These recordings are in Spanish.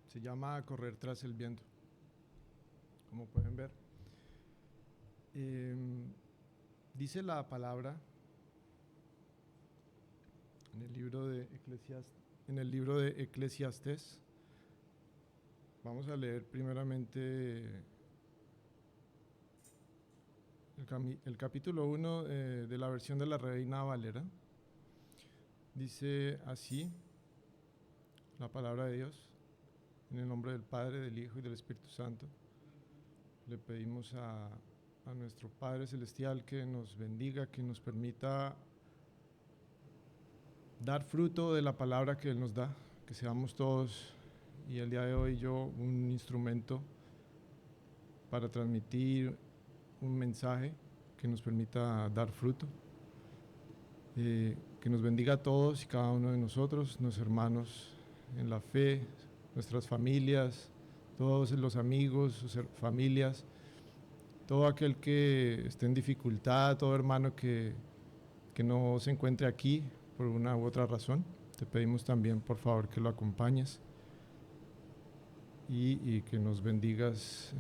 Se llama Correr tras el viento, como pueden ver. Dice la palabra en el libro de Eclesiastés. Vamos a leer primeramente el capítulo 1 de la versión de la Reina Valera. Dice así la palabra de Dios: en el nombre del Padre, del Hijo y del Espíritu Santo. Le pedimos a nuestro Padre Celestial que nos bendiga, que nos permita dar fruto de la palabra que Él nos da, que seamos todos, y el día de hoy yo, un instrumento para transmitir un mensaje que nos permita dar fruto. Que nos bendiga a todos y cada uno de nosotros, nuestros hermanos en la fe, nuestras familias, todos los amigos, sus familias, todo aquel que esté en dificultad, todo hermano que no se encuentre aquí por una u otra razón. Te pedimos también, por favor, que lo acompañes y que nos bendigas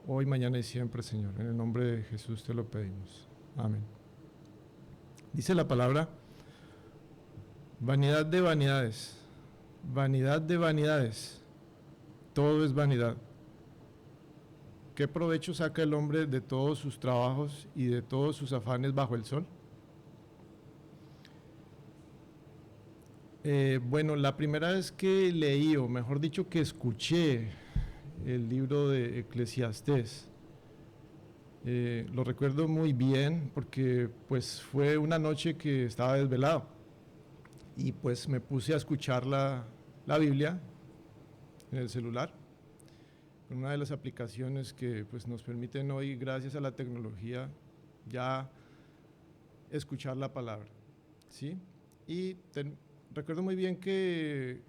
hoy, mañana y siempre, Señor. En el nombre de Jesús te lo pedimos. Amén. Dice la palabra: vanidad de vanidades, todo es vanidad. ¿Qué provecho saca el hombre de todos sus trabajos y de todos sus afanes bajo el sol? Bueno, la primera vez que leí, o mejor dicho, que escuché el libro de Eclesiastés, lo recuerdo muy bien porque pues fue una noche que estaba desvelado y pues me puse a escuchar la Biblia en el celular, con una de las aplicaciones que pues nos permiten hoy, gracias a la tecnología, ya escuchar la palabra, ¿sí? Y recuerdo muy bien que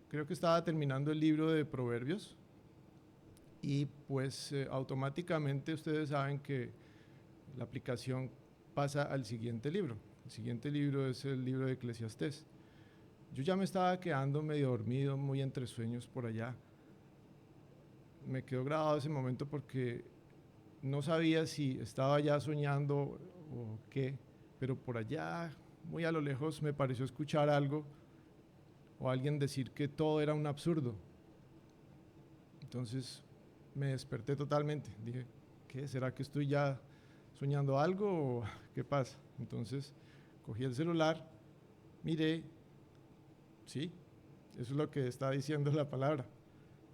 creo que estaba terminando el libro de Proverbios y pues automáticamente ustedes saben que la aplicación pasa al siguiente libro. El siguiente libro es el libro de Eclesiastés. Yo ya me estaba quedando medio dormido, muy entre sueños por allá. Me quedó grabado ese momento porque no sabía si estaba ya soñando o qué, pero por allá, muy a lo lejos, me pareció escuchar algo o alguien decir que todo era un absurdo. Entonces me desperté totalmente. Dije, ¿qué? ¿Será que estoy ya soñando algo o qué pasa? Entonces cogí el celular, miré, sí, eso es lo que está diciendo la palabra.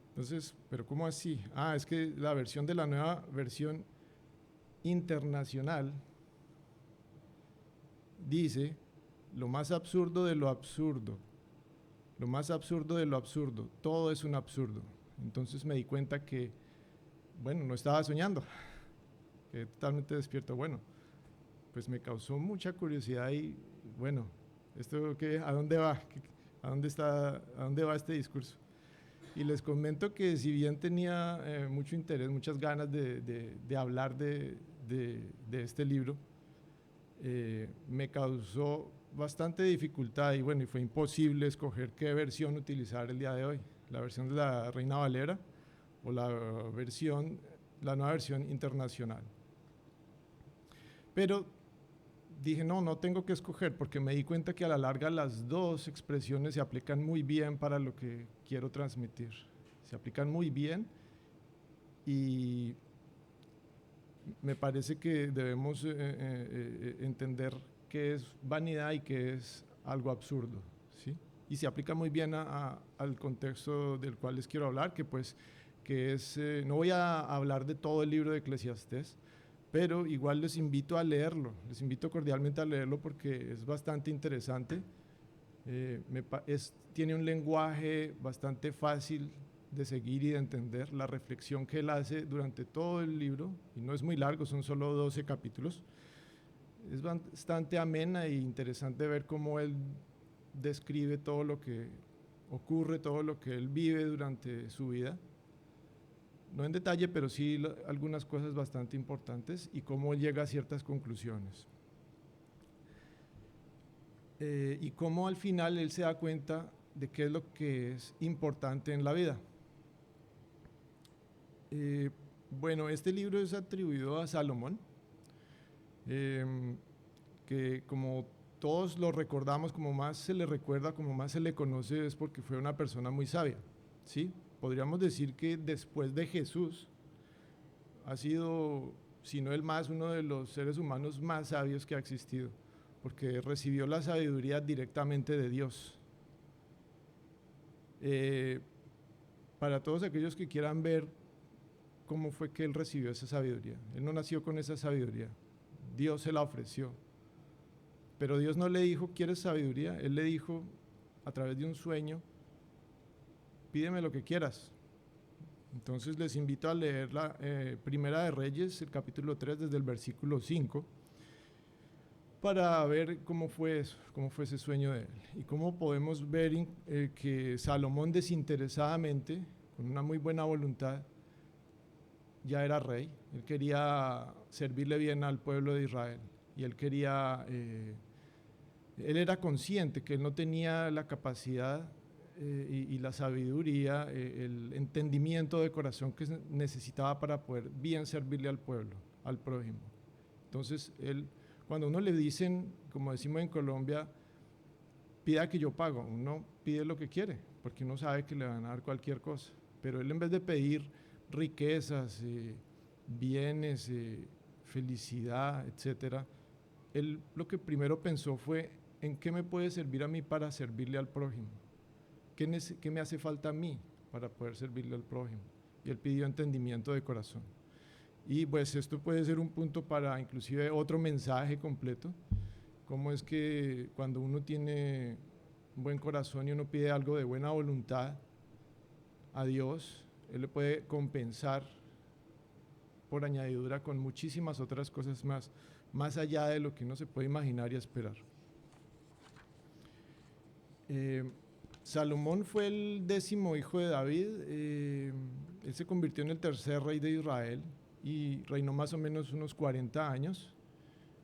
Entonces, ¿pero cómo así? Es que la versión de la nueva versión internacional dice: lo más absurdo de lo absurdo, lo más absurdo de lo absurdo, todo es un absurdo. Entonces me di cuenta que, bueno, no estaba soñando, quedé totalmente despierto. Bueno, pues me causó mucha curiosidad y, bueno, ¿esto qué? ¿A dónde va? ¿A dónde va este discurso? Y les comento que si bien tenía mucho interés, muchas ganas de hablar de este libro, me causó bastante dificultad y bueno, y fue imposible escoger qué versión utilizar el día de hoy, la versión de la Reina Valera o la nueva versión internacional. Pero dije, no tengo que escoger, porque me di cuenta que a la larga las dos expresiones se aplican muy bien para lo que quiero transmitir. Se aplican muy bien y me parece que debemos entender qué es vanidad y qué es algo absurdo, ¿sí? Y se aplica muy bien al contexto del cual les quiero hablar, que es, no voy a hablar de todo el libro de Eclesiastés, pero igual les invito a leerlo, les invito cordialmente a leerlo porque es bastante interesante. Tiene un lenguaje bastante fácil de seguir y de entender. La reflexión que él hace durante todo el libro, y no es muy largo, son solo 12 capítulos, es bastante amena e interesante ver cómo él describe todo lo que ocurre, todo lo que él vive durante su vida. No en detalle, pero sí algunas cosas bastante importantes y cómo él llega a ciertas conclusiones. Y cómo al final él se da cuenta de qué es lo que es importante en la vida. Bueno, este libro es atribuido a Salomón, que como todos lo recordamos, como más se le recuerda, como más se le conoce, es porque fue una persona muy sabia, ¿sí? Podríamos decir que después de Jesús ha sido, si no el más, uno de los seres humanos más sabios que ha existido, porque recibió la sabiduría directamente de Dios. Para todos aquellos que quieran ver cómo fue que él recibió esa sabiduría, él no nació con esa sabiduría, Dios se la ofreció. Pero Dios no le dijo, ¿quieres sabiduría? Él le dijo, a través de un sueño, pídeme lo que quieras. Entonces les invito a leer la Primera de Reyes, el capítulo 3, desde el versículo 5, para ver cómo fue eso, cómo fue ese sueño de él. Y cómo podemos ver que Salomón desinteresadamente, con una muy buena voluntad, ya era rey. Él quería servirle bien al pueblo de Israel. Y él quería... él era consciente que él no tenía la capacidad y la sabiduría, el entendimiento de corazón que necesitaba para poder bien servirle al pueblo, al prójimo. Entonces, él, cuando uno le dicen, como decimos en Colombia, pida que yo pago, uno pide lo que quiere, porque uno sabe que le van a dar cualquier cosa. Pero él, en vez de pedir riquezas, bienes, felicidad, etcétera, él lo que primero pensó fue en qué me puede servir a mí para servirle al prójimo, qué me hace falta a mí para poder servirle al prójimo. Y él pidió entendimiento de corazón. Y pues esto puede ser un punto para inclusive otro mensaje completo, cómo es que cuando uno tiene un buen corazón y uno pide algo de buena voluntad a Dios, Él le puede compensar por añadidura con muchísimas otras cosas más allá de lo que uno se puede imaginar y esperar. Salomón fue el 10º hijo de David. Él se convirtió en el tercer rey de Israel y reinó más o menos unos 40 años,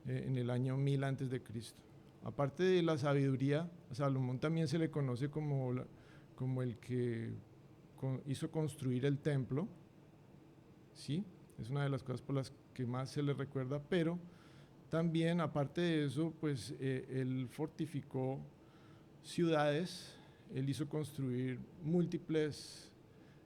en el año 1000 antes de Cristo. Aparte de la sabiduría, a Salomón también se le conoce como el que hizo construir el templo, ¿sí? Es una de las cosas por las que más se le recuerda, pero también, aparte de eso, pues él fortificó ciudades, él hizo construir múltiples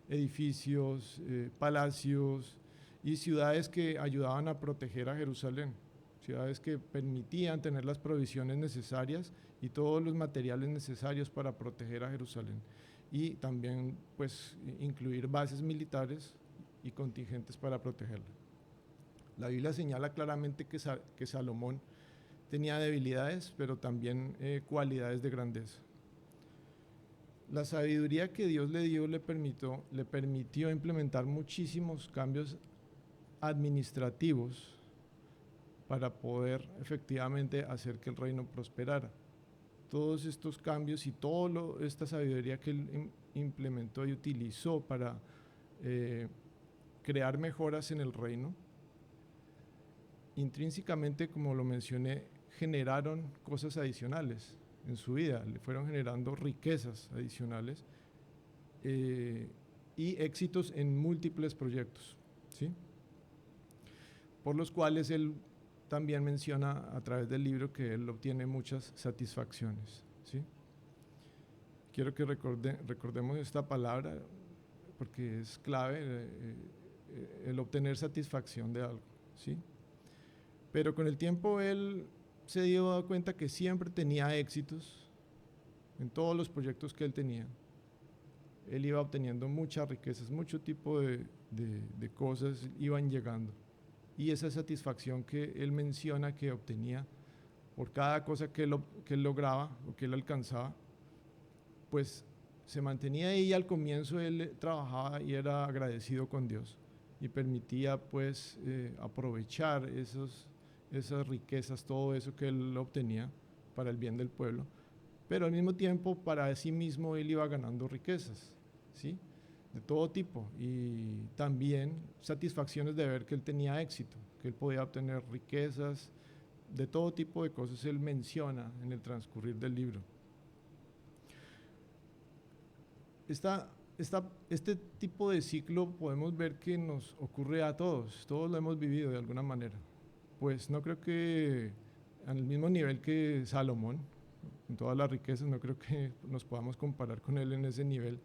edificios, palacios y ciudades que ayudaban a proteger a Jerusalén, ciudades que permitían tener las provisiones necesarias y todos los materiales necesarios para proteger a Jerusalén, y también pues incluir bases militares y contingentes para protegerla. La Biblia señala claramente que Salomón tenía debilidades, pero también cualidades de grandeza. La sabiduría que Dios le dio le permitió implementar muchísimos cambios administrativos para poder efectivamente hacer que el reino prosperara. Todos estos cambios y toda esta sabiduría que él implementó y utilizó para crear mejoras en el reino, intrínsecamente, como lo mencioné, generaron cosas adicionales en su vida, le fueron generando riquezas adicionales y éxitos en múltiples proyectos, ¿sí? Por los cuales él también menciona a través del libro que él obtiene muchas satisfacciones, ¿sí? Quiero que recordemos esta palabra porque es clave, el obtener satisfacción de algo, ¿sí? Pero con el tiempo él se dio cuenta que siempre tenía éxitos en todos los proyectos que él tenía. Él iba obteniendo muchas riquezas, mucho tipo de cosas iban llegando. Y esa satisfacción que él menciona que obtenía por cada cosa que él lograba o que él alcanzaba, pues se mantenía ahí. Al comienzo él trabajaba y era agradecido con Dios y permitía pues aprovechar esas riquezas, todo eso que él obtenía para el bien del pueblo, pero al mismo tiempo para sí mismo él iba ganando riquezas, ¿sí? De todo tipo, y también satisfacciones de ver que él tenía éxito, que él podía obtener riquezas, de todo tipo de cosas él menciona en el transcurrir del libro. este tipo de ciclo podemos ver que nos ocurre a todos lo hemos vivido de alguna manera. Pues no creo que al mismo nivel que Salomón, con todas las riquezas, no creo que nos podamos comparar con él en ese nivel,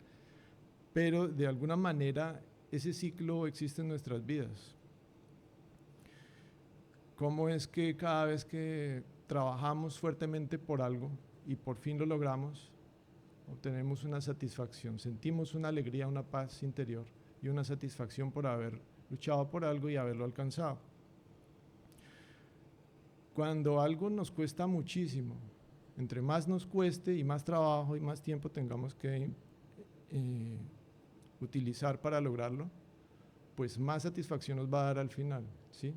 pero de alguna manera ese ciclo existe en nuestras vidas. ¿Cómo es que cada vez que trabajamos fuertemente por algo y por fin lo logramos, obtenemos una satisfacción, sentimos una alegría, una paz interior y una satisfacción por haber luchado por algo y haberlo alcanzado? Cuando algo nos cuesta muchísimo, entre más nos cueste y más trabajo y más tiempo tengamos que utilizar para lograrlo, pues más satisfacción nos va a dar al final, ¿sí?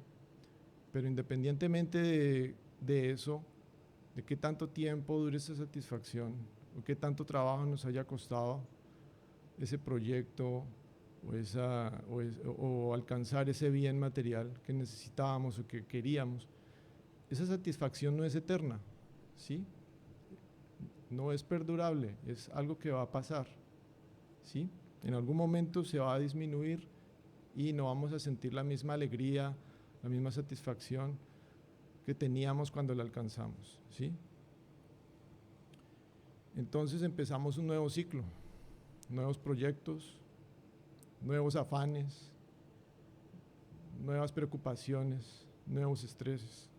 Pero independientemente de eso, de qué tanto tiempo dure esa satisfacción, o qué tanto trabajo nos haya costado ese proyecto o alcanzar ese bien material que necesitábamos o que queríamos, esa satisfacción no es eterna, ¿sí? No es perdurable, es algo que va a pasar, ¿sí? En algún momento se va a disminuir y no vamos a sentir la misma alegría, la misma satisfacción que teníamos cuando la alcanzamos, ¿sí? Entonces empezamos un nuevo ciclo, nuevos proyectos, nuevos afanes, nuevas preocupaciones, nuevos estreses.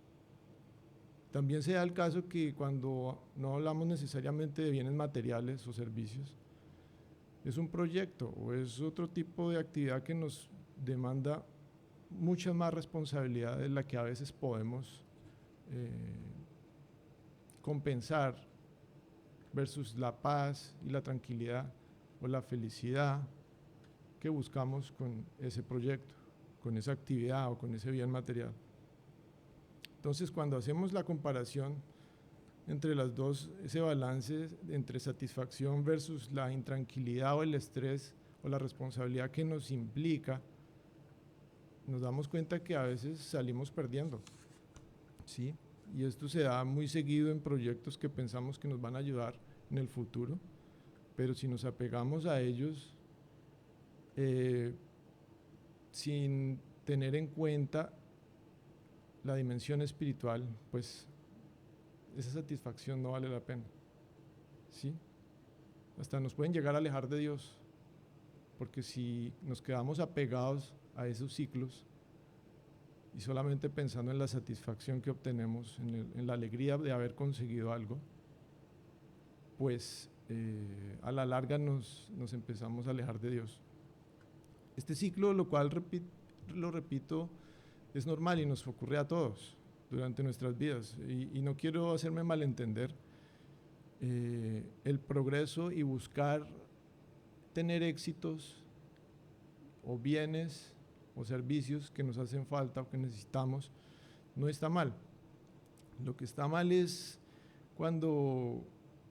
También se da el caso que cuando no hablamos necesariamente de bienes materiales o servicios, es un proyecto o es otro tipo de actividad que nos demanda mucha más responsabilidad de la que a veces podemos compensar versus la paz y la tranquilidad o la felicidad que buscamos con ese proyecto, con esa actividad o con ese bien material. Entonces, cuando hacemos la comparación entre las dos, ese balance entre satisfacción versus la intranquilidad o el estrés o la responsabilidad que nos implica, nos damos cuenta que a veces salimos perdiendo, ¿sí? Y esto se da muy seguido en proyectos que pensamos que nos van a ayudar en el futuro, pero si nos apegamos a ellos sin tener en cuenta la dimensión espiritual, pues esa satisfacción no vale la pena, ¿sí? Hasta nos pueden llegar a alejar de Dios, porque si nos quedamos apegados a esos ciclos y solamente pensando en la satisfacción que obtenemos, en la alegría de haber conseguido algo, pues a la larga nos empezamos a alejar de Dios. Este ciclo, lo cual lo repito, es normal y nos ocurre a todos durante nuestras vidas. Y no quiero hacerme malentender. El progreso y buscar tener éxitos o bienes o servicios que nos hacen falta o que necesitamos no está mal. Lo que está mal es cuando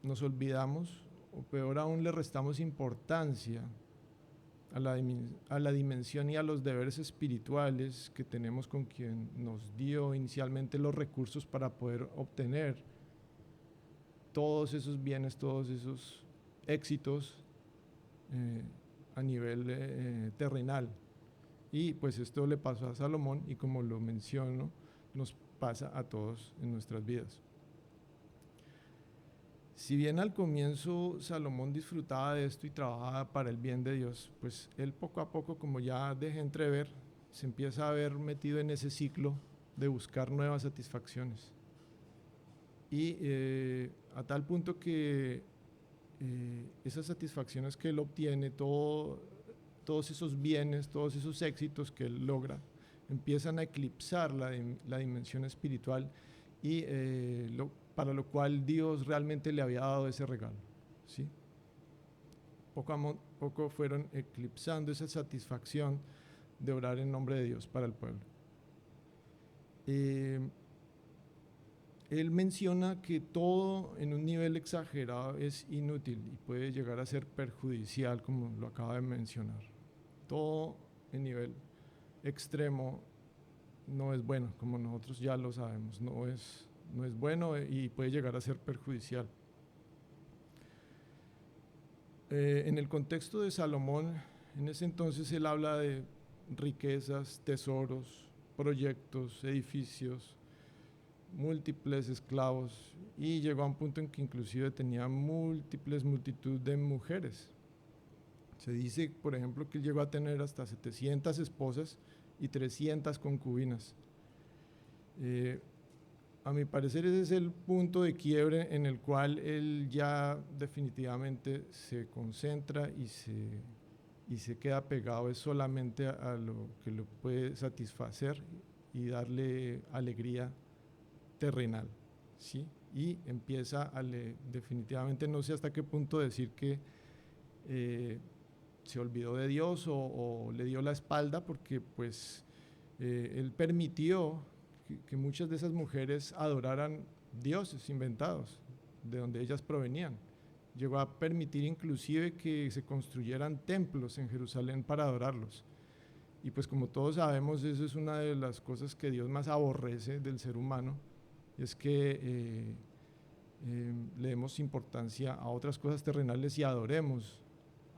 nos olvidamos o peor aún le restamos importancia a la dimensión y a los deberes espirituales que tenemos con quien nos dio inicialmente los recursos para poder obtener todos esos bienes, todos esos éxitos a nivel terrenal. Y pues esto le pasó a Salomón y como lo menciono, nos pasa a todos en nuestras vidas. Si bien al comienzo Salomón disfrutaba de esto y trabajaba para el bien de Dios, pues él poco a poco, como ya dejé entrever, se empieza a ver metido en ese ciclo de buscar nuevas satisfacciones. Y a tal punto que esas satisfacciones que él obtiene, todos esos bienes, todos esos éxitos que él logra, empiezan a eclipsar la dimensión espiritual y para lo cual Dios realmente le había dado ese regalo, ¿sí? Poco a poco fueron eclipsando esa satisfacción de orar en nombre de Dios para el pueblo. Él menciona que todo en un nivel exagerado es inútil y puede llegar a ser perjudicial, como lo acaba de mencionar. Todo en nivel extremo no es bueno, como nosotros ya lo sabemos, no es bueno y puede llegar a ser perjudicial. En el contexto de Salomón, en ese entonces él habla de riquezas, tesoros, proyectos, edificios, múltiples esclavos, y llegó a un punto en que inclusive tenía multitud de mujeres. Se dice, por ejemplo, que él llegó a tener hasta 700 esposas y 300 concubinas. A mi parecer ese es el punto de quiebre en el cual él ya definitivamente se concentra y se queda pegado es solamente a lo que lo puede satisfacer y darle alegría terrenal, ¿sí? Y empieza definitivamente no sé hasta qué punto decir que se olvidó de Dios o le dio la espalda, porque pues él permitió que muchas de esas mujeres adoraran dioses inventados, de donde ellas provenían. Llegó a permitir inclusive que se construyeran templos en Jerusalén para adorarlos. Y pues como todos sabemos, eso es una de las cosas que Dios más aborrece del ser humano, es que le demos importancia a otras cosas terrenales y adoremos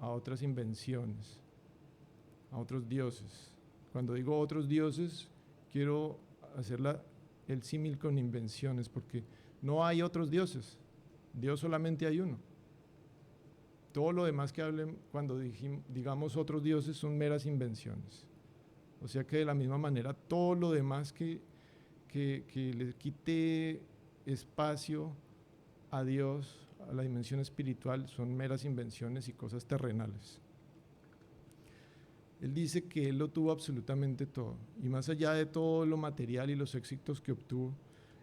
a otras invenciones, a otros dioses. Cuando digo otros dioses, quiero hacer el símil con invenciones, porque no hay otros dioses, Dios solamente hay uno. Todo lo demás que hablen cuando digamos otros dioses son meras invenciones. O sea que de la misma manera todo lo demás que le quite espacio a Dios, a la dimensión espiritual, son meras invenciones y cosas terrenales. Él dice que él lo tuvo absolutamente todo, y más allá de todo lo material y los éxitos que obtuvo,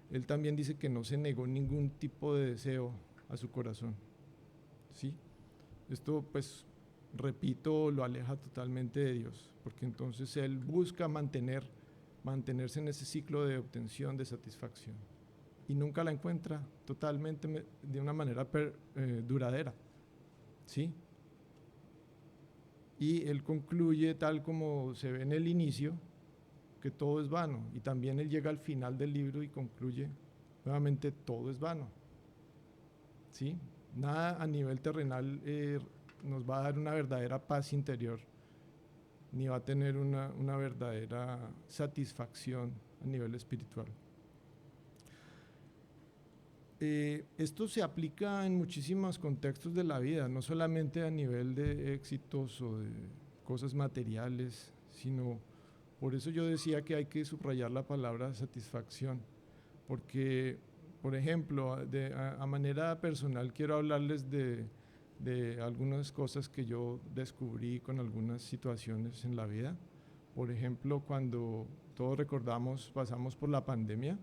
él también dice que no se negó ningún tipo de deseo a su corazón, ¿sí? Esto, pues, repito, lo aleja totalmente de Dios, porque entonces él busca mantenerse en ese ciclo de obtención de satisfacción y nunca la encuentra totalmente de una manera duradera, ¿sí? Y él concluye tal como se ve en el inicio, que todo es vano, y también él llega al final del libro y concluye nuevamente todo es vano, ¿sí? Nada a nivel terrenal nos va a dar una verdadera paz interior, ni va a tener una verdadera satisfacción a nivel espiritual. Esto se aplica en muchísimos contextos de la vida, no solamente a nivel de éxitos o de cosas materiales, sino por eso yo decía que hay que subrayar la palabra satisfacción, porque, por ejemplo, a manera personal quiero hablarles de algunas cosas que yo descubrí con algunas situaciones en la vida. Por ejemplo, cuando todos recordamos, pasamos por la pandemia.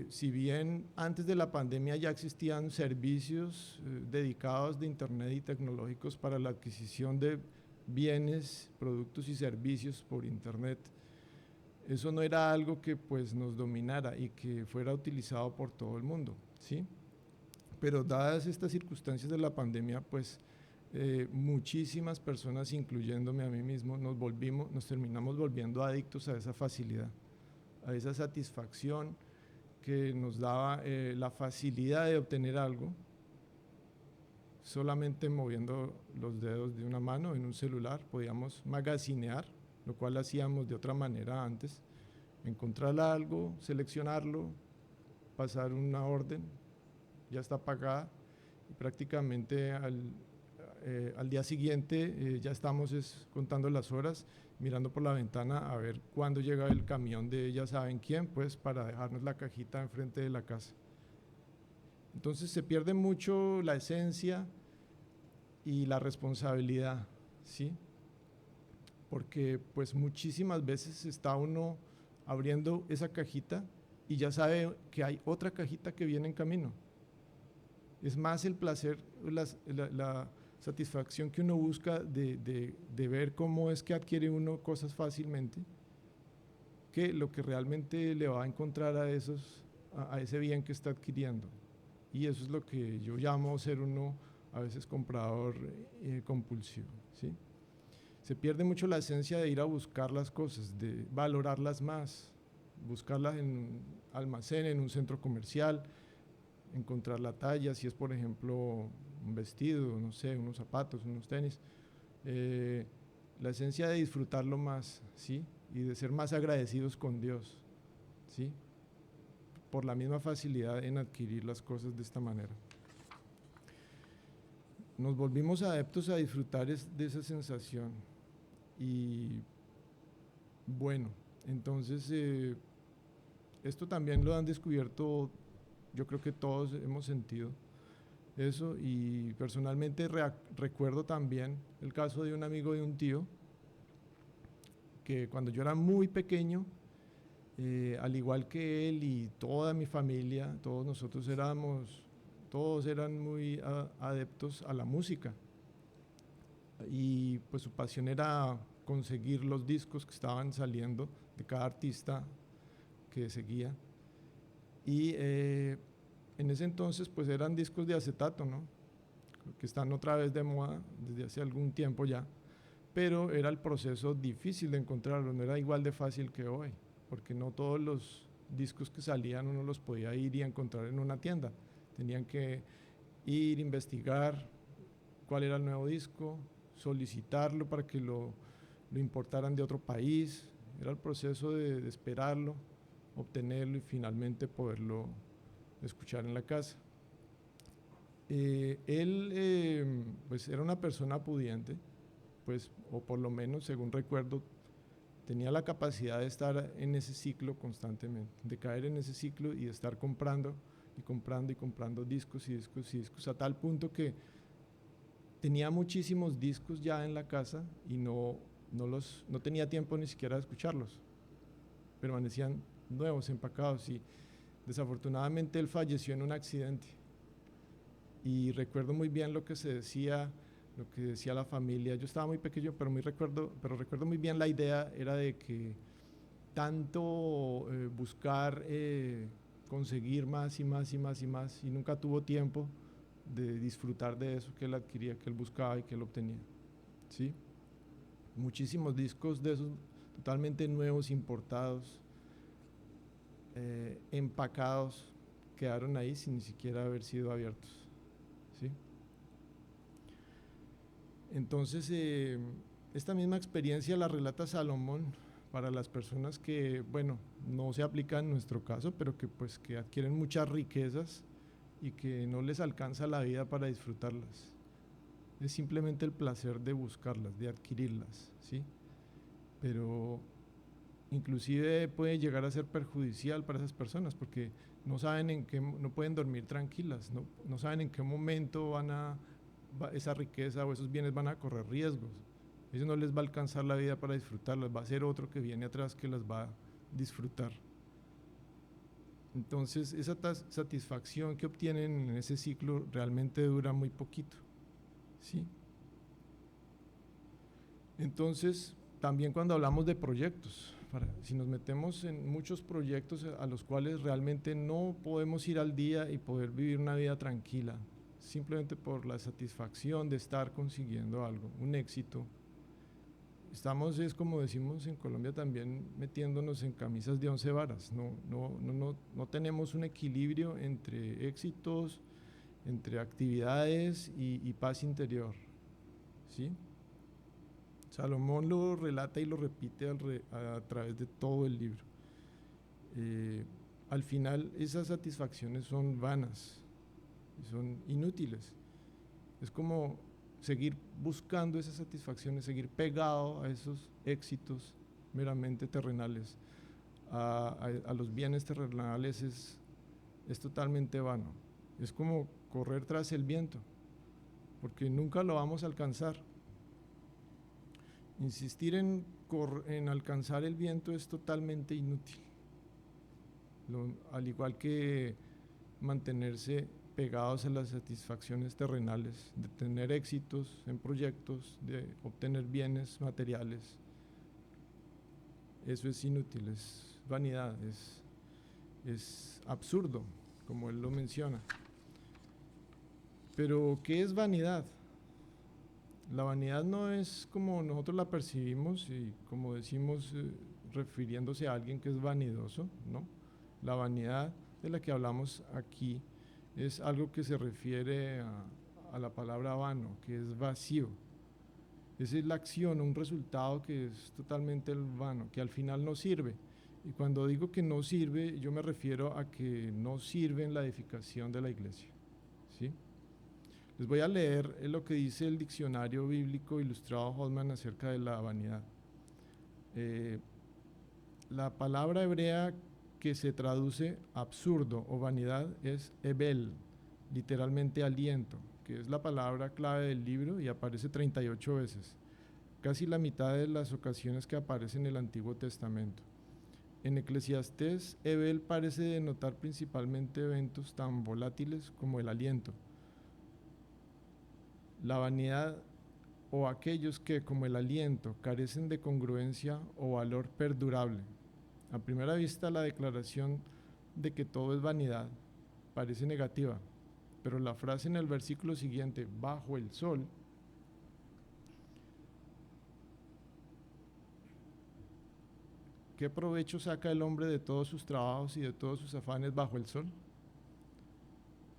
Si bien antes de la pandemia ya existían servicios dedicados de internet y tecnológicos para la adquisición de bienes, productos y servicios por internet, eso no era algo que pues nos dominara y que fuera utilizado por todo el mundo, ¿sí? Pero dadas estas circunstancias de la pandemia, pues muchísimas personas, incluyéndome a mí mismo, nos terminamos volviendo adictos a esa facilidad, a esa satisfacción que nos daba la facilidad de obtener algo solamente moviendo los dedos de una mano en un celular. Podíamos magazinear, lo cual hacíamos de otra manera antes, encontrar algo, seleccionarlo, pasar una orden, ya está pagada, y prácticamente al día siguiente ya estamos contando las horas, mirando por la ventana a ver cuándo llega el camión de ya saben quién, pues para dejarnos la cajita enfrente de la casa. Entonces se pierde mucho la esencia y la responsabilidad, ¿sí? Porque pues muchísimas veces está uno abriendo esa cajita y ya sabe que hay otra cajita que viene en camino. Es más el placer, la satisfacción que uno busca de ver cómo es que adquiere uno cosas fácilmente, que lo que realmente le va a encontrar a ese bien que está adquiriendo. Y eso es lo que yo llamo ser uno a veces comprador compulsivo, ¿sí? Se pierde mucho la esencia de ir a buscar las cosas, de valorarlas más, buscarlas en un almacén, en un centro comercial, encontrar la talla, si es por ejemplo un vestido, no sé, unos zapatos, unos tenis. La esencia de disfrutarlo más, ¿sí? Y de ser más agradecidos con Dios, ¿sí? Por la misma facilidad en adquirir las cosas de esta manera. Nos volvimos adeptos a disfrutar de esa sensación. Y bueno, entonces esto también lo han descubierto, yo creo que todos hemos sentido eso, y personalmente recuerdo también el caso de un amigo de un tío, que cuando yo era muy pequeño, al igual que él y toda mi familia, todos eran muy adeptos a la música, y pues su pasión era conseguir los discos que estaban saliendo de cada artista que seguía. Y en ese entonces pues eran discos de acetato, ¿no? Que están otra vez de moda desde hace algún tiempo ya, pero era el proceso difícil de encontrarlo, no era igual de fácil que hoy, porque no todos los discos que salían uno los podía ir y encontrar en una tienda, tenían que ir, investigar cuál era el nuevo disco, solicitarlo para que lo importaran de otro país, era el proceso de esperarlo, obtenerlo y finalmente poderlo escuchar en la casa. Él pues era una persona pudiente, pues, o por lo menos según recuerdo tenía la capacidad de estar en ese ciclo constantemente, de caer en ese ciclo y de estar comprando y comprando y comprando discos y discos y discos, a tal punto que tenía muchísimos discos ya en la casa y no tenía tiempo ni siquiera de escucharlos, permanecían nuevos, empacados, y desafortunadamente él falleció en un accidente. Y recuerdo muy bien lo que decía la familia. Yo estaba muy pequeño, pero recuerdo muy bien la idea, era de que tanto buscar conseguir más y más y más y más, y nunca tuvo tiempo de disfrutar de eso que él adquiría, que él buscaba y que él obtenía, ¿sí? Muchísimos discos de esos totalmente nuevos, importados, empacados, quedaron ahí sin ni siquiera haber sido abiertos, ¿sí? Entonces, esta misma experiencia la relata Salomón para las personas que, bueno, no se aplica en nuestro caso, pero que pues que adquieren muchas riquezas y que no les alcanza la vida para disfrutarlas. Es simplemente el placer de buscarlas, de adquirirlas, ¿sí? Pero inclusive puede llegar a ser perjudicial para esas personas porque no pueden dormir tranquilas, no saben en qué momento esa riqueza o esos bienes van a correr riesgos. Eso no les va a alcanzar la vida para disfrutarlas, va a ser otro que viene atrás que las va a disfrutar. Entonces esa satisfacción que obtienen en ese ciclo realmente dura muy poquito, ¿sí? Entonces también cuando hablamos de proyectos, si nos metemos en muchos proyectos a los cuales realmente no podemos ir al día y poder vivir una vida tranquila, simplemente por la satisfacción de estar consiguiendo algo, un éxito, estamos, es como decimos en Colombia también, metiéndonos en camisas de 11 varas, no tenemos un equilibrio entre éxitos, entre actividades y paz interior, ¿sí? Salomón lo relata y lo repite a través de todo el libro. Al final esas satisfacciones son vanas, son inútiles. Es como seguir buscando esas satisfacciones, seguir pegado a esos éxitos meramente terrenales, a los bienes terrenales es totalmente vano. Es como correr tras el viento, porque nunca lo vamos a alcanzar. Insistir en alcanzar el viento es totalmente inútil, al igual que mantenerse pegados a las satisfacciones terrenales, de tener éxitos en proyectos, de obtener bienes materiales. Eso es inútil, es vanidad, es absurdo, como él lo menciona. Pero, ¿qué es vanidad? La vanidad no es como nosotros la percibimos y como decimos refiriéndose a alguien que es vanidoso, ¿no? La vanidad de la que hablamos aquí es algo que se refiere a la palabra vano, que es vacío. Esa es la acción, un resultado que es totalmente vano, que al final no sirve. Y cuando digo que no sirve, yo me refiero a que no sirve en la edificación de la iglesia. ¿Sí? Les voy a leer lo que dice el diccionario bíblico ilustrado Holman acerca de la vanidad. Eh, la palabra hebrea que se traduce absurdo o vanidad es ebel, literalmente aliento, que es la palabra clave del libro y aparece 38 veces, casi la mitad de las ocasiones que aparece en el Antiguo Testamento. En Eclesiastés, ebel parece denotar principalmente eventos tan volátiles como el aliento. La vanidad o aquellos que, como el aliento, carecen de congruencia o valor perdurable. A primera vista, la declaración de que todo es vanidad parece negativa, pero la frase en el versículo siguiente, bajo el sol, ¿qué provecho saca el hombre de todos sus trabajos y de todos sus afanes bajo el sol?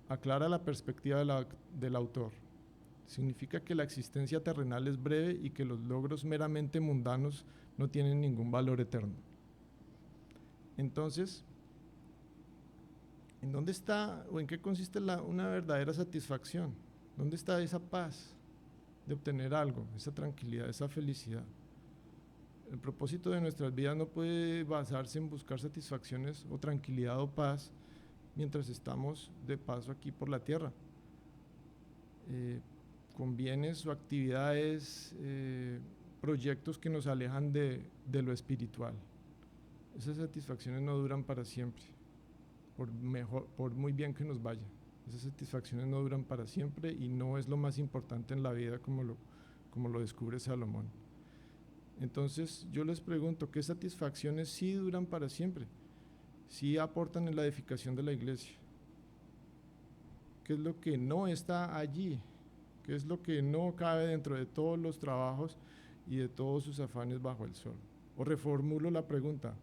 Aclara la perspectiva del autor. Significa que la existencia terrenal es breve y que los logros meramente mundanos no tienen ningún valor eterno. Entonces, ¿en dónde está o en qué consiste una verdadera satisfacción? ¿Dónde está esa paz de obtener algo, esa tranquilidad, esa felicidad? El propósito de nuestras vidas no puede basarse en buscar satisfacciones o tranquilidad o paz mientras estamos de paso aquí por la tierra. Con bienes o actividades, proyectos que nos alejan de lo espiritual. Esas satisfacciones no duran para siempre, por muy bien que nos vaya. Esas satisfacciones no duran para siempre y no es lo más importante en la vida como lo descubre Salomón. Entonces yo les pregunto, ¿qué satisfacciones sí duran para siempre? ¿Sí aportan en la edificación de la iglesia? ¿Qué es lo que no está allí? ¿Qué es lo que no cabe dentro de todos los trabajos y de todos sus afanes bajo el sol? O reformulo la pregunta,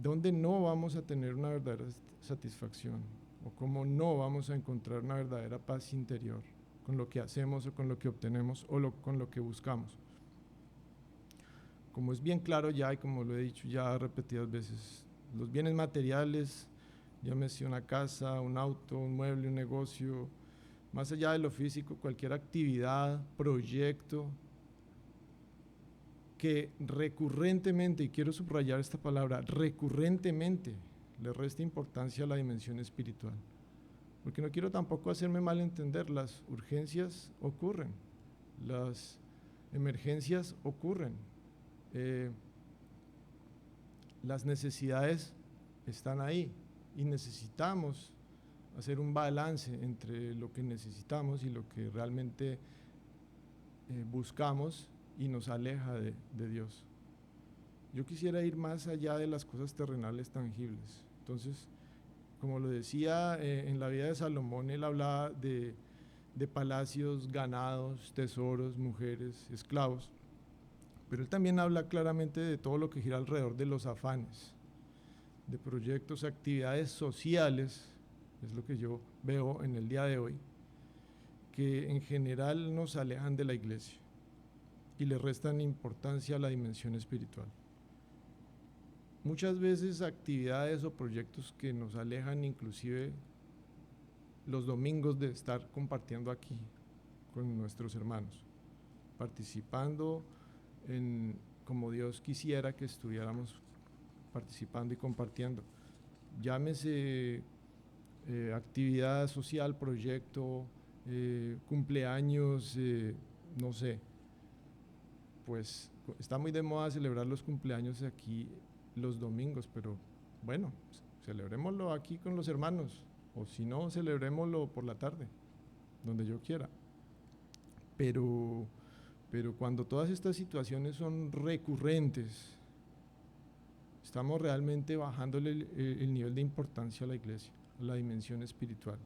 ¿dónde no vamos a tener una verdadera satisfacción? ¿O cómo no vamos a encontrar una verdadera paz interior con lo que hacemos o con lo que obtenemos o con lo que buscamos? Como es bien claro ya y como lo he dicho ya repetidas veces, los bienes materiales, llámese una casa, un auto, un mueble, un negocio, más allá de lo físico, cualquier actividad, proyecto que recurrentemente, y quiero subrayar esta palabra, recurrentemente le resta importancia a la dimensión espiritual. Porque no quiero tampoco hacerme mal entender, las urgencias ocurren, las emergencias ocurren, las necesidades están ahí y necesitamos hacer un balance entre lo que necesitamos y lo que realmente buscamos y nos aleja de Dios. Yo quisiera ir más allá de las cosas terrenales tangibles. Entonces, como lo decía, en la vida de Salomón, él hablaba de palacios, ganados, tesoros, mujeres, esclavos, pero él también habla claramente de todo lo que gira alrededor de los afanes, de proyectos, actividades sociales, es lo que yo veo en el día de hoy, que en general nos alejan de la iglesia y le restan importancia a la dimensión espiritual. Muchas veces actividades o proyectos que nos alejan inclusive los domingos de estar compartiendo aquí con nuestros hermanos, participando en como Dios quisiera que estuviéramos participando y compartiendo. Llámese actividad social, proyecto, cumpleaños, no sé, pues está muy de moda celebrar los cumpleaños aquí los domingos, pero bueno, celebrémoslo aquí con los hermanos, o si no, celebrémoslo por la tarde, donde yo quiera. Pero cuando todas estas situaciones son recurrentes, estamos realmente bajándole el nivel de importancia a la iglesia, a la dimensión espiritual,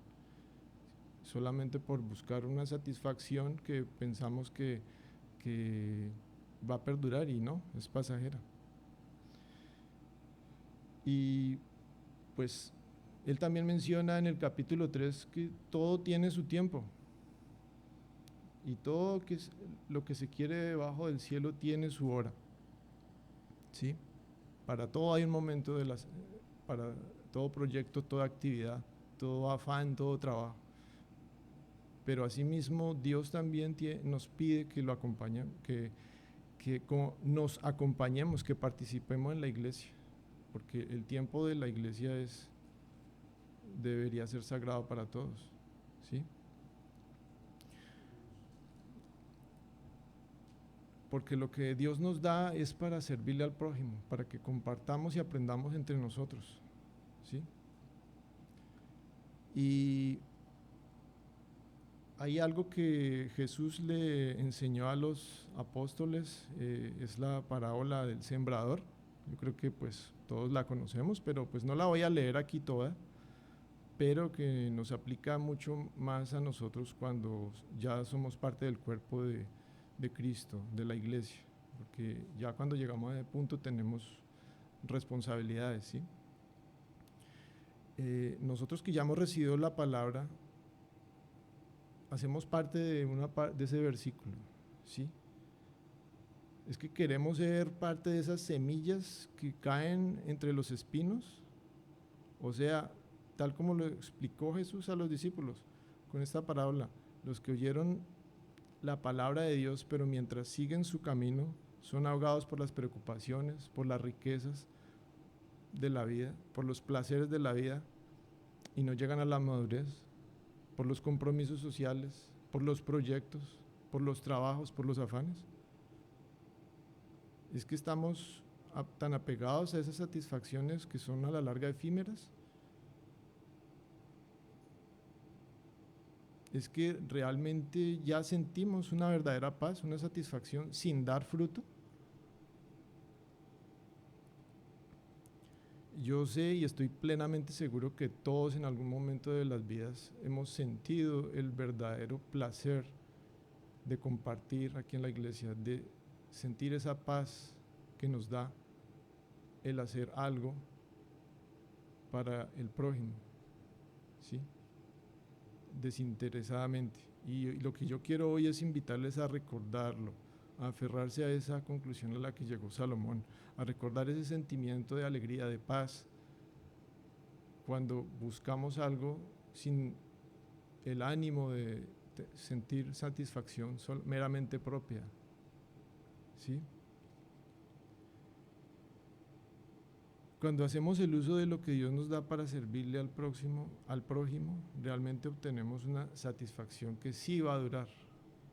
solamente por buscar una satisfacción que pensamos que va a perdurar y no, es pasajera. Y pues él también menciona en el capítulo 3 que todo tiene su tiempo. y todo lo que se quiere debajo del cielo tiene su hora, ¿sí? Para todo hay un momento para todo proyecto, toda actividad, todo afán, todo trabajo. Pero asimismo Dios también nos pide que lo acompañen, que nos acompañemos, que participemos en la iglesia, porque el tiempo de la iglesia debería ser sagrado para todos, ¿sí? Porque lo que Dios nos da es para servirle al prójimo, para que compartamos y aprendamos entre nosotros, ¿sí? Y hay algo que Jesús le enseñó a los apóstoles, es la parábola del sembrador. Yo creo que pues todos la conocemos, pero pues no la voy a leer aquí toda, pero que nos aplica mucho más a nosotros cuando ya somos parte del cuerpo de Cristo, de la iglesia, porque ya cuando llegamos a ese punto tenemos responsabilidades, ¿sí? Nosotros que ya hemos recibido la palabra, hacemos parte de ese versículo, ¿sí? Es que queremos ser parte de esas semillas que caen entre los espinos, o sea, tal como lo explicó Jesús a los discípulos con esta parábola, los que oyeron la palabra de Dios, pero mientras siguen su camino, son ahogados por las preocupaciones, por las riquezas de la vida, por los placeres de la vida, y no llegan a la madurez, por los compromisos sociales, por los proyectos, por los trabajos, por los afanes. Es que estamos tan apegados a esas satisfacciones que son a la larga efímeras. Es que realmente ya sentimos una verdadera paz, una satisfacción sin dar fruto. Yo sé y estoy plenamente seguro que todos en algún momento de las vidas hemos sentido el verdadero placer de compartir aquí en la iglesia, de sentir esa paz que nos da el hacer algo para el prójimo, ¿sí? Desinteresadamente. Y lo que yo quiero hoy es invitarles a recordarlo, a aferrarse a esa conclusión a la que llegó Salomón, a recordar ese sentimiento de alegría, de paz, cuando buscamos algo sin el ánimo de sentir satisfacción meramente propia, ¿sí? Cuando hacemos el uso de lo que Dios nos da para servirle al prójimo, realmente obtenemos una satisfacción que sí va a durar.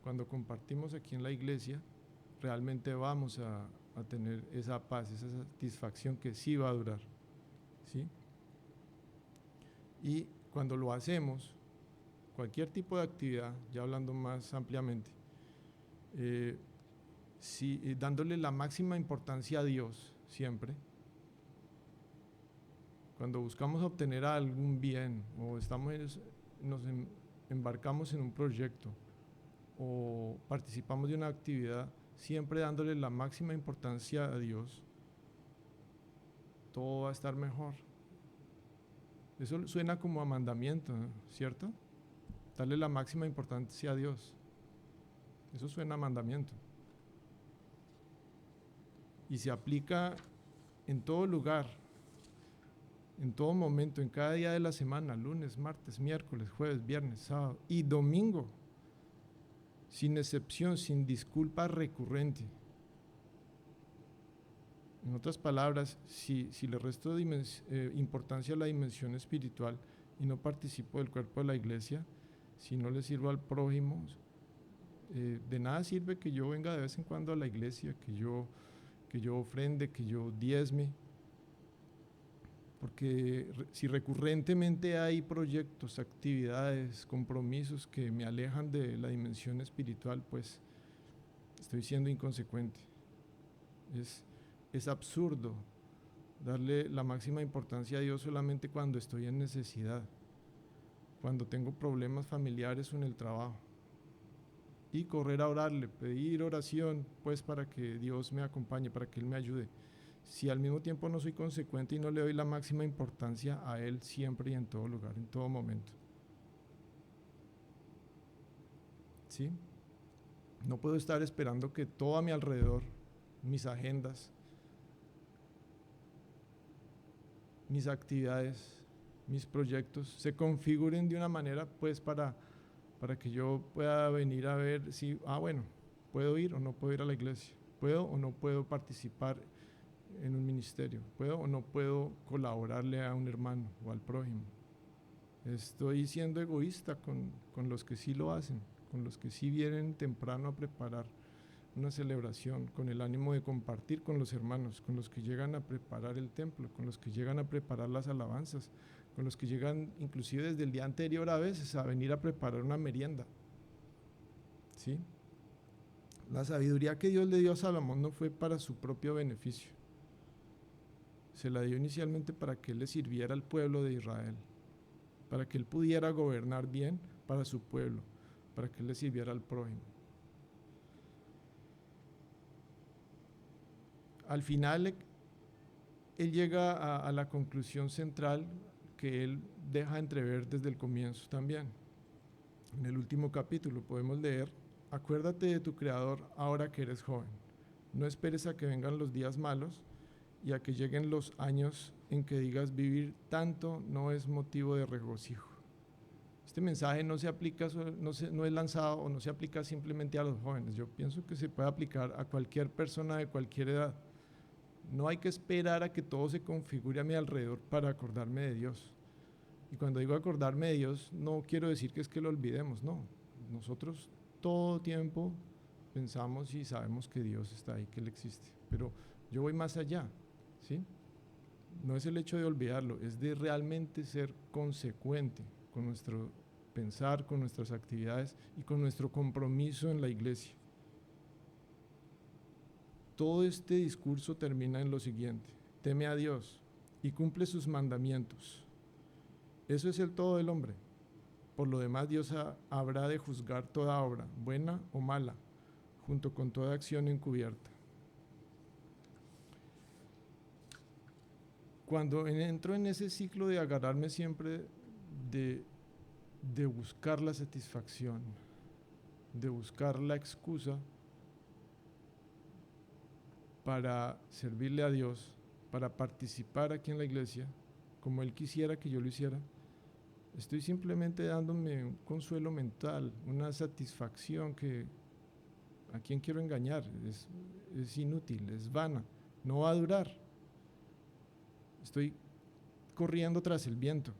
Cuando compartimos aquí en la iglesia, realmente vamos a tener esa paz, esa satisfacción que sí va a durar, ¿sí? Y cuando lo hacemos, cualquier tipo de actividad, ya hablando más ampliamente, dándole la máxima importancia a Dios siempre. Cuando buscamos obtener algún bien o nos embarcamos en un proyecto o participamos de una actividad, siempre dándole la máxima importancia a Dios, todo va a estar mejor. Eso suena como a mandamiento, ¿no? ¿Cierto? Darle la máxima importancia a Dios. Eso suena a mandamiento. Y se aplica en todo lugar, en todo momento, en cada día de la semana, lunes, martes, miércoles, jueves, viernes, sábado y domingo, sin excepción, sin disculpa recurrente. En otras palabras, si le resto importancia a la dimensión espiritual y no participo del cuerpo de la iglesia, si no le sirvo al prójimo, de nada sirve que yo venga de vez en cuando a la iglesia, que yo ofrende, que yo diezme, porque si recurrentemente hay proyectos, actividades, compromisos que me alejan de la dimensión espiritual, pues estoy siendo inconsecuente. Es absurdo darle la máxima importancia a Dios solamente cuando estoy en necesidad, cuando tengo problemas familiares o en el trabajo, y correr a orarle, pedir oración, pues para que Dios me acompañe, para que Él me ayude. Si al mismo tiempo no soy consecuente y no le doy la máxima importancia a Él siempre y en todo lugar, en todo momento. ¿Sí? No puedo estar esperando que todo a mi alrededor, mis agendas, mis actividades, mis proyectos, se configuren de una manera pues para que yo pueda venir a ver si, bueno, puedo ir o no puedo ir a la iglesia, puedo o no puedo participar en un ministerio, puedo o no puedo colaborarle a un hermano o al prójimo. Estoy siendo egoísta con los que sí lo hacen, con los que sí vienen temprano a preparar una celebración, con el ánimo de compartir con los hermanos, con los que llegan a preparar el templo, con los que llegan a preparar las alabanzas, con los que llegan inclusive desde el día anterior a veces a venir a preparar una merienda. ¿Sí? La sabiduría que Dios le dio a Salomón no fue para su propio beneficio. Se la dio inicialmente para que él le sirviera al pueblo de Israel, para que él pudiera gobernar bien para su pueblo, para que él le sirviera al prójimo. Al final, él llega a la conclusión central que él deja entrever desde el comienzo también. En el último capítulo podemos leer: acuérdate de tu Creador ahora que eres joven. No esperes a que vengan los días malos y a que lleguen los años en que digas vivir tanto no es motivo de regocijo. Este mensaje no se aplica, no es lanzado o no se aplica simplemente a los jóvenes. Yo pienso que se puede aplicar a cualquier persona de cualquier edad. No hay que esperar a que todo se configure a mi alrededor para acordarme de Dios. Y cuando digo acordarme de Dios, no quiero decir que es que lo olvidemos, no. Nosotros todo tiempo pensamos y sabemos que Dios está ahí, que Él existe. Pero yo voy más allá, ¿sí? No es el hecho de olvidarlo, es de realmente ser consecuente con nuestro pensar, con nuestras actividades y con nuestro compromiso en la iglesia. Todo este discurso termina en lo siguiente: teme a Dios y cumple sus mandamientos. Eso es el todo del hombre. Por lo demás, Dios habrá de juzgar toda obra, buena o mala, junto con toda acción encubierta. Cuando entro en ese ciclo de agarrarme siempre de buscar la satisfacción, de buscar la excusa para servirle a Dios, para participar aquí en la iglesia, como Él quisiera que yo lo hiciera, estoy simplemente dándome un consuelo mental, una satisfacción que a quién quiero engañar, es inútil, es vana, no va a durar. Estoy corriendo tras el viento.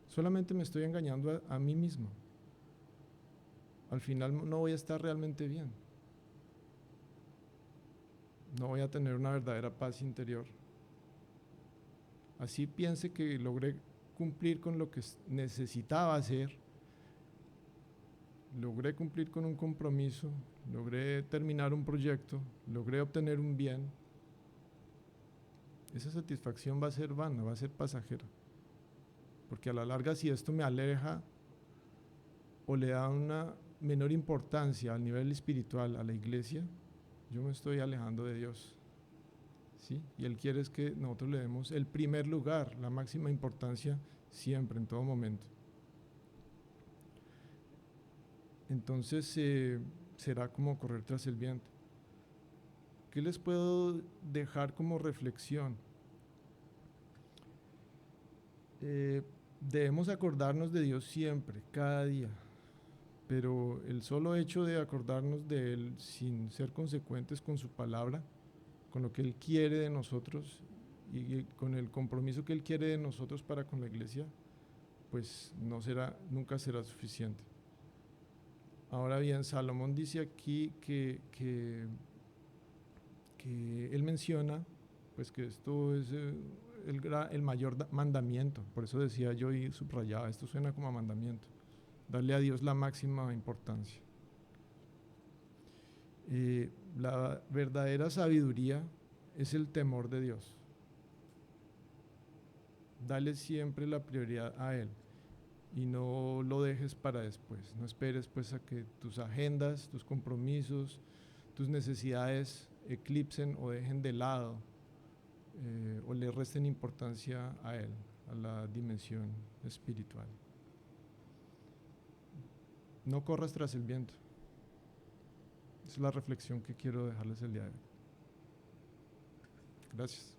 Solamente me estoy engañando a mí mismo. Al final no voy a estar realmente bien. No voy a tener una verdadera paz interior. Así piense que logré cumplir con lo que necesitaba hacer, logré cumplir con un compromiso, logré terminar un proyecto, logré obtener un bien. Esa satisfacción va a ser vana, va a ser pasajera. Porque a la larga, si esto me aleja o le da una menor importancia al nivel espiritual a la iglesia, yo me estoy alejando de Dios. ¿Sí? Y Él quiere es que nosotros le demos el primer lugar, la máxima importancia siempre, en todo momento. Entonces será como correr tras el viento. ¿Qué les puedo dejar como reflexión? Debemos acordarnos de Dios siempre, cada día, pero el solo hecho de acordarnos de Él sin ser consecuentes con su palabra, con lo que Él quiere de nosotros y con el compromiso que Él quiere de nosotros para con la iglesia, pues nunca será suficiente. Ahora bien, Salomón dice aquí que él menciona pues que esto es el mayor mandamiento. Por eso decía yo y subrayaba, esto suena como a mandamiento: darle a Dios la máxima importancia. La verdadera sabiduría es el temor de Dios. Dale siempre la prioridad a Él y no lo dejes para después. No esperes pues a que tus agendas, tus compromisos, tus necesidades eclipsen o dejen de lado o le resten importancia a Él, a la dimensión espiritual. No corras tras el viento. Esa es la reflexión que quiero dejarles el día de hoy. Gracias.